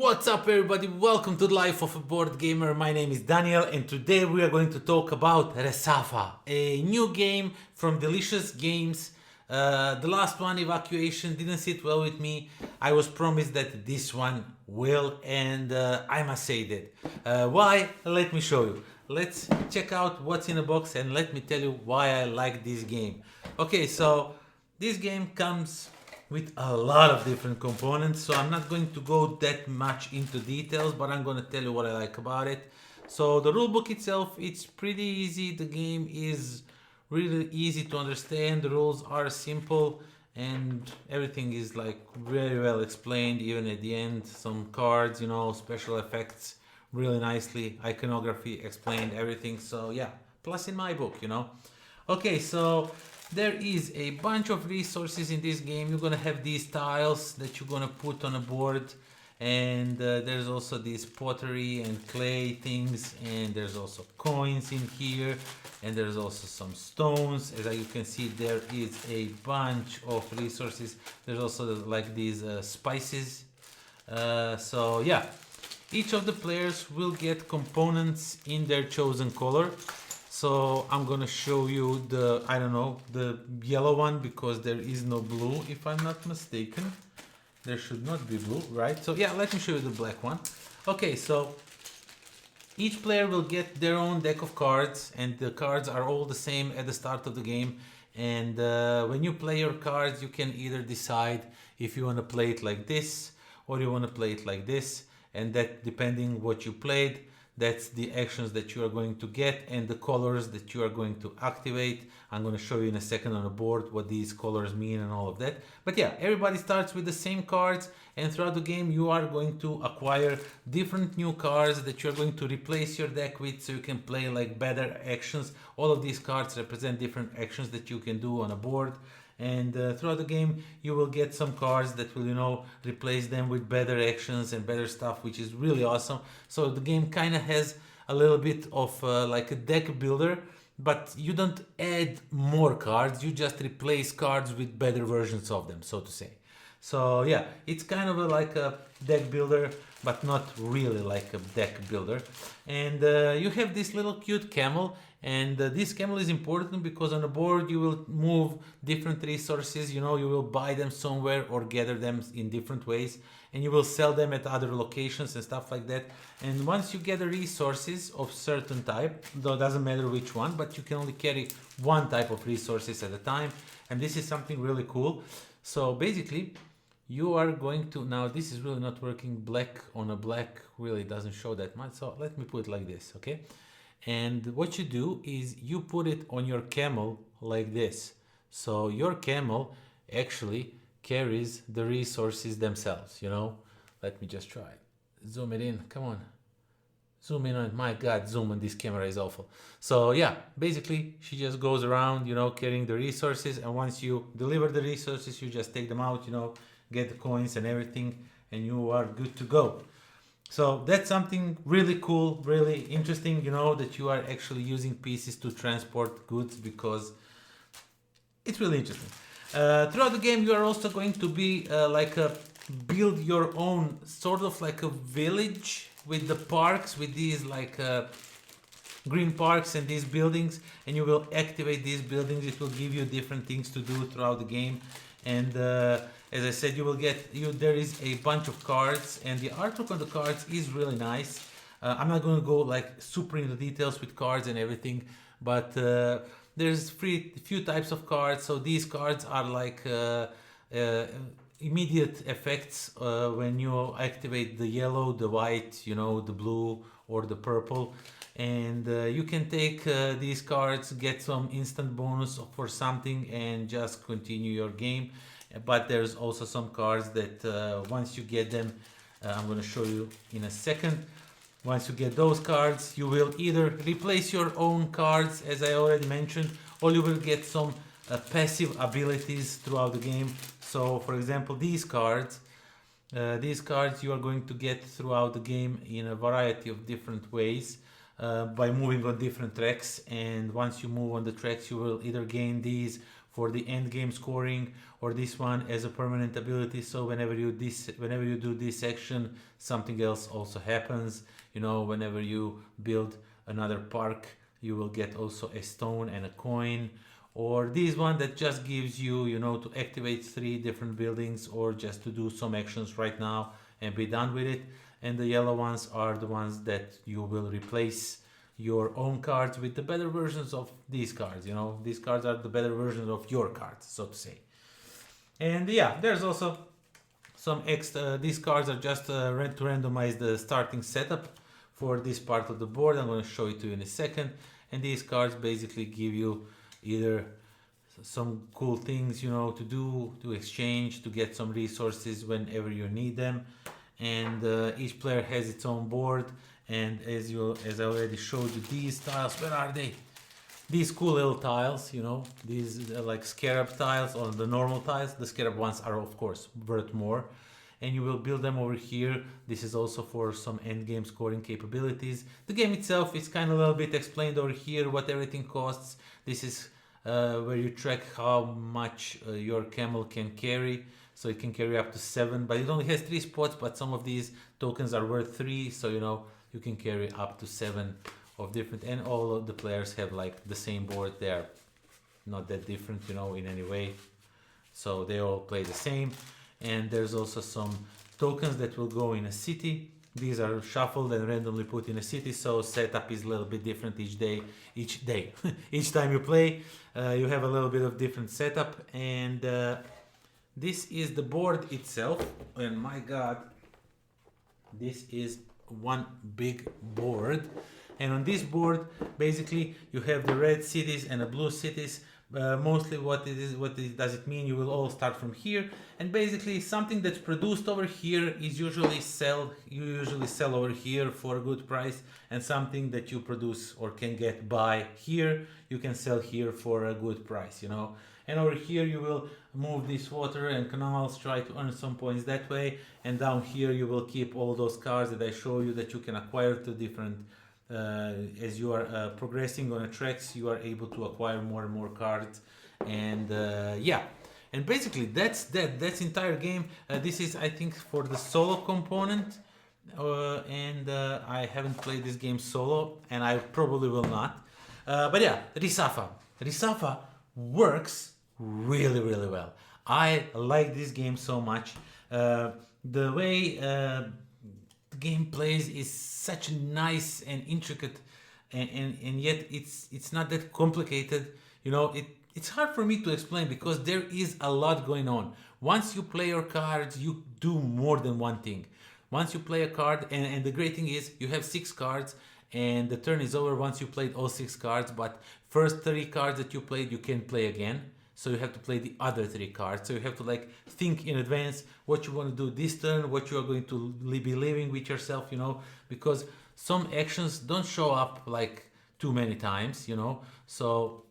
What's up everybody, welcome to the Life of a Board Gamer. My name is Daniel and today we are going to talk about Resafa, a new game from Delicious Games. The last one, Evacuation, didn't sit well with me. I was promised that this one will, and I must say that. Why? Let me show you. Let's check out what's in the box and let me tell you why I like this game. Okay, so this game comes with a lot of different components, so I'm not going to go that much into details, but I'm going to tell you what I like about it. So the rulebook itself, it's pretty easy. The game is really easy to understand. The rules are simple and everything is like very well explained. Even at the end, some cards, special effects, really nicely, iconography explained, everything. So yeah, plus in my book. Okay, so there is a bunch of resources in this game. You're gonna have these tiles that you're gonna put on a board, and there's also these pottery and clay things, and there's also coins in here, and there's also some stones. As you can see, there is a bunch of resources. There's also like these spices. So yeah, each of the players will get components in their chosen color. So I'm gonna show you the yellow one, because there is no blue, if I'm not mistaken. There should not be blue, right? So yeah, let me show you the black one. Okay, so each player will get their own deck of cards, and the cards are all the same at the start of the game. And when you play your cards, you can either decide if you want to play it like this or you want to play it like this, and that, depending what you played, that's the actions that you are going to get and the colors that you are going to activate. I'm going to show you in a second on the board what these colors mean and all of that. But yeah, everybody starts with the same cards, and throughout the game you are going to acquire different new cards that you're going to replace your deck with, so you can play like better actions. All of these cards represent different actions that you can do on a board. And throughout the game you will get some cards that will replace them with better actions and better stuff, which is really awesome. So the game kind of has a little bit of like a deck builder, but you don't add more cards, you just replace cards with better versions of them, so to say. So yeah, it's kind of like a deck builder, but not really like a deck builder. And you have this little cute camel, and this camel is important because on the board you will move different resources. You will buy them somewhere or gather them in different ways, and you will sell them at other locations and stuff like that. And once you gather resources of certain type, though it doesn't matter which one, but you can only carry one type of resources at a time, and this is something really cool. So basically you are going to, now this is really not working, black on a black really doesn't show that much, so let me put it like this, okay? And what you do is you put it on your camel like this. So your camel actually carries the resources themselves, Let me just try. Zoom it in, come on. Zoom in on it. My God, zoom on this camera is awful. So yeah, basically she just goes around, carrying the resources, and once you deliver the resources, you just take them out, get the coins and everything, and you are good to go. So that's something really cool, really interesting, that you are actually using pieces to transport goods, because it's really interesting. Throughout the game you are also going to be build your own sort of like a village with the parks, with these green parks and these buildings, and you will activate these buildings. It will give you different things to do throughout the game. And as I said, there is a bunch of cards, and the artwork on the cards is really nice. I'm not going to go like super into details with cards and everything, but there's few types of cards. So these cards are like immediate effects when you activate the yellow, the white, the blue or the purple. And you can take these cards, get some instant bonus for something, and just continue your game. But there's also some cards that once you get them, I'm going to show you in a second. Once you get those cards, you will either replace your own cards, as I already mentioned, or you will get some passive abilities throughout the game. So for example, these cards you are going to get throughout the game in a variety of different ways. By moving on different tracks, and once you move on the tracks you will either gain these for the end game scoring, or this one as a permanent ability. So whenever you do this action, something else also happens. You know, whenever you build another park, you will get also a stone and a coin. Or this one that just gives you, you know, to activate 3 different buildings, or just to do some actions right now and be done with it. And the yellow ones are the ones that you will replace your own cards with the better versions of these cards. You know, these cards are the better versions of your cards, so to say. And yeah, there's also some extra. These cards are just to randomize the starting setup for this part of the board. I'm going to show it to you in a second. And these cards basically give you either some cool things, you know, to do, to exchange, to get some resources whenever you need them. And each player has its own board. And as I already showed you, these tiles, where are they? These cool little tiles, you know, these like scarab tiles, or the normal tiles. The scarab ones are of course worth more, and you will build them over here. This is also for some end game scoring capabilities. The game itself is kind of a little bit explained over here, what everything costs. This is where you track how much your camel can carry. So it can carry up to 7, but it only has 3 spots, but some of these tokens are worth 3, so you know, you can carry up to 7 of different, and all of the players have like the same board. They're not that different, you know, in any way, so they all play the same. And there's also some tokens that will go in a city. These are shuffled and randomly put in a city, so setup is a little bit different each day each time you play. You have a little bit of different setup. And this is the board itself, and my god, this is one big board. And on this board, basically, you have the red cities and the blue cities. Mostly what does it mean? You will all start from here, and basically something that's produced over here is usually sell over here for a good price, and something that you produce or can get by here, you can sell here for a good price, you know. And over here you will move this water and canals, try to earn some points that way. And down here you will keep all those cards that I show you that you can acquire to different as you are progressing on the tracks. You are able to acquire more and more cards. And yeah, and basically that's entire game. This is, I think, for the solo component, and I haven't played this game solo, and I probably will not. But yeah, Resafa works really well. I like this game so much. The way the game plays is such nice and intricate, and yet it's not that complicated. You know, it's hard for me to explain because there is a lot going on. Once you play your cards, you do more than one thing. Once you play a card, and the great thing is you have 6 cards, and the turn is over once you played all 6 cards, but first 3 cards that you played you can play again. So you have to play the other 3 cards. So you have to like think in advance what you want to do this turn, what you are going to be leaving with yourself, you know, because some actions don't show up like too many times, you know. So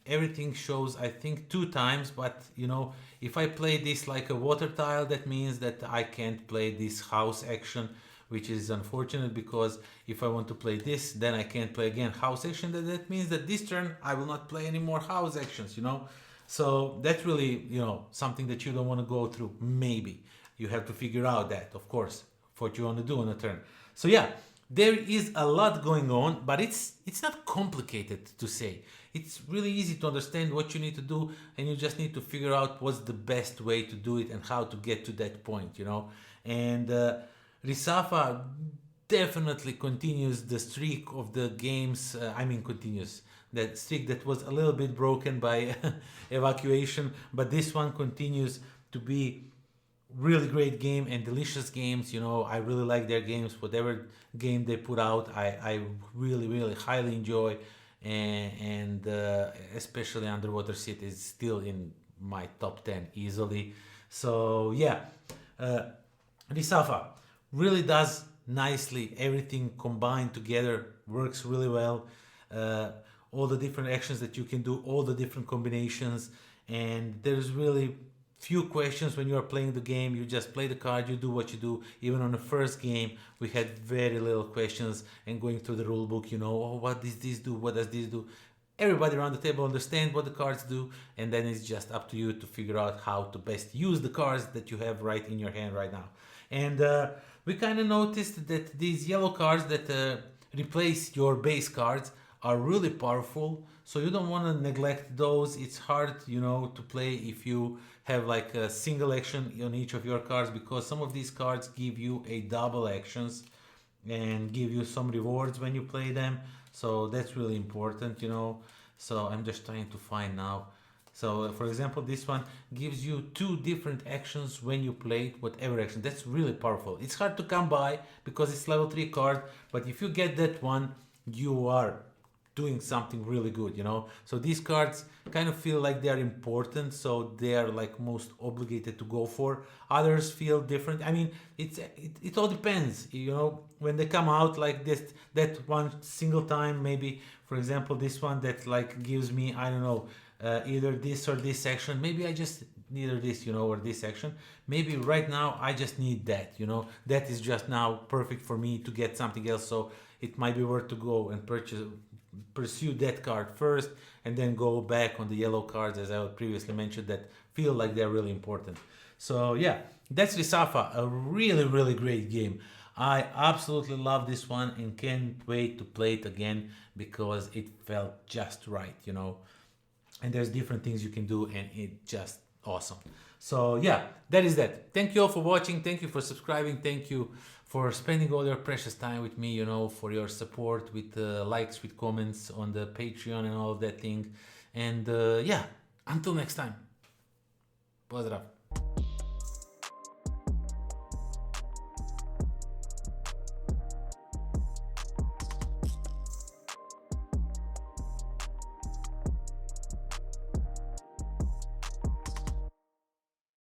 everything shows, I think, 2 times, but you know, if I play this like a water tile, that means that I can't play this house action, which is unfortunate, because if I want to play this, then I can't play again house action. That means that this turn I will not play any more house actions, you know. So that's really, you know, something that you don't want to go through. Maybe you have to figure out that, of course, what you want to do on a turn. So yeah, there is a lot going on, but it's not complicated to say. It's really easy to understand what you need to do, and you just need to figure out what's the best way to do it and how to get to that point, you know. And Resafa definitely continues the streak of the games. Continues that streak that was a little bit broken by evacuation, but this one continues to be really great game and delicious games. You know, I really like their games. Whatever game they put out, I really highly enjoy, and especially Underwater City is still in my top 10 easily. So yeah, Resafa really does nicely. Everything combined together works really well. All the different actions that you can do, all the different combinations, and there's really few questions when you are playing the game. You just play the card, you do what you do. Even on the first game, we had very little questions, and going through the rule book, you know, oh, what does this do? What does this do? everybody around the table understand what the cards do, and then it's just up to you to figure out how to best use the cards that you have right in your hand right now. And we kind of noticed that these yellow cards that replace your base cards are really powerful, so you don't want to neglect those. It's hard, to play if you have like a single action on each of your cards, because some of these cards give you a double actions and give you some rewards when you play them. So that's really important. So I'm just trying to find now. So for example, this one gives you 2 different actions when you play it, whatever action. That's really powerful. It's hard to come by because it's level 3 card, but if you get that one, you are doing something really good. So these cards kind of feel like they are important, so they are like most obligated to go for. Others feel different. I mean, it all depends. When they come out like this, that one single time, maybe for example this one that like gives me, I don't know, either this or this action. Maybe I just neither this, or this action. Maybe right now I just need that. That is just now perfect for me to get something else. So it might be worth to go and pursue that card first, and then go back on the yellow cards, as I previously mentioned, that feel like they're really important. So yeah, that's Resafa, a really, really great game. I absolutely love this one and can't wait to play it again because it felt just right, and there's different things you can do, and it's just awesome. So yeah, that is that. Thank you all for watching. Thank you for subscribing. Thank you for spending all your precious time with me, for your support with likes, with comments on the Patreon and all of that thing. And yeah, until next time. Pozdrav.